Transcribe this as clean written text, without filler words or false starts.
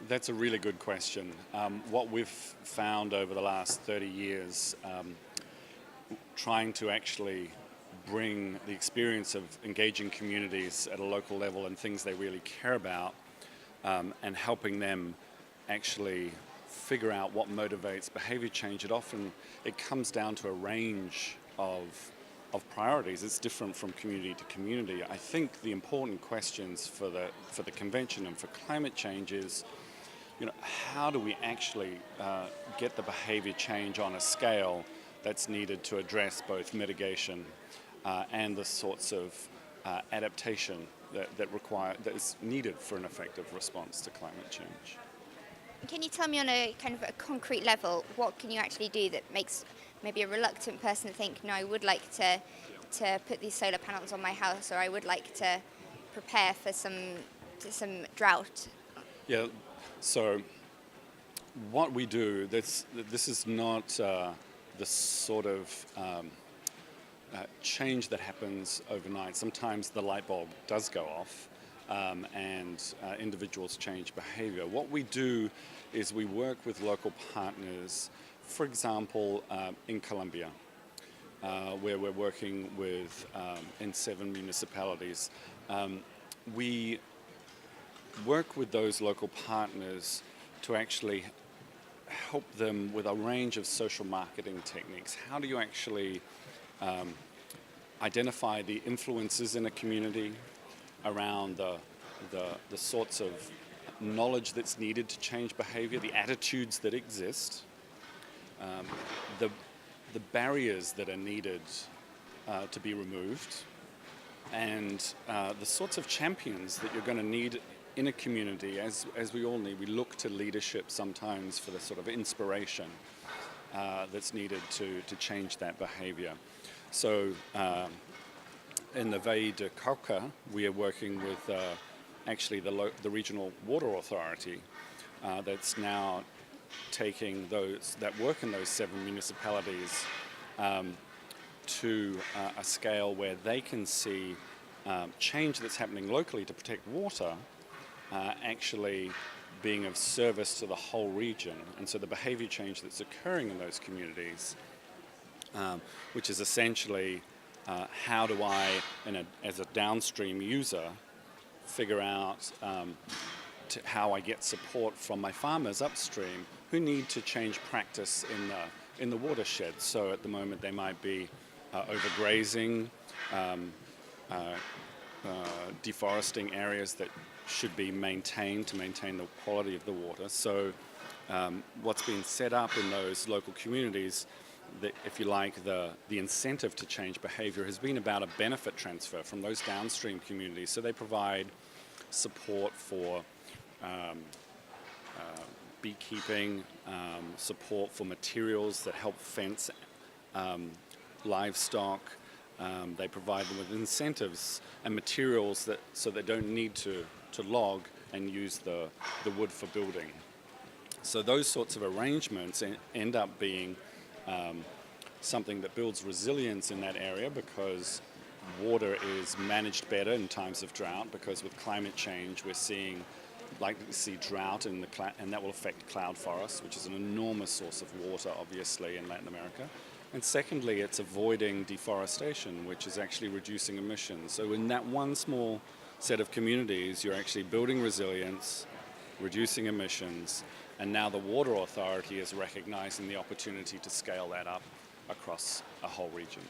That's a really good question. What we've found over the last 30 years, trying to actually bring the experience of engaging communities at a local level and things they really care about, and helping them actually figure out what motivates behavior change. It comes down to a range of priorities. It's different from community to community. I think the important questions for the convention and for climate change is, how do we actually get the behavior change on a scale that's needed to address both mitigation and the sorts of adaptation that is needed for an effective response to climate change. Can you tell me on a kind of a concrete level, what can you actually do that makes maybe a reluctant person think, no, I would like to put these solar panels on my house, or I would like to prepare for some drought? Yeah, so what we do, this is not the sort of change that happens overnight. Sometimes the light bulb does go off, and individuals change behavior. What we do is we work with local partners, for example, in Colombia, where we're working with in 7 municipalities. We work with those local partners to actually help them with a range of social marketing techniques. How do you actually identify the influences in a community around the sorts of knowledge that's needed to change behavior, the attitudes that exist, the barriers that are needed to be removed, and the sorts of champions that you're going to need in a community, as we all need. We look to leadership sometimes for the sort of inspiration that's needed to change that behavior. So in the Valle de Cauca, we are working with actually the regional water authority that's now taking those that work in those 7 municipalities to a scale where they can see change that's happening locally to protect water actually being of service to the whole region. And so the behavior change that's occurring in those communities, which is essentially how do I, as a downstream user, figure out how I get support from my farmers upstream who need to change practice in the watershed. So at the moment they might be overgrazing, deforesting areas that should be maintained to maintain the quality of the water. So what's been set up in those local communities, if you like, the incentive to change behavior has been about a benefit transfer from those downstream communities. So they provide support for beekeeping, support for materials that help fence livestock. They provide them with incentives and materials so they don't need to log and use the wood for building. So those sorts of arrangements end up being something that builds resilience in that area, because water is managed better in times of drought, because with climate change we're likely to see drought and that will affect cloud forests, which is an enormous source of water obviously in Latin America. And secondly, it's avoiding deforestation, which is actually reducing emissions. So in that one small set of communities, you're actually building resilience, reducing emissions, and now the water authority is recognizing the opportunity to scale that up across a whole region.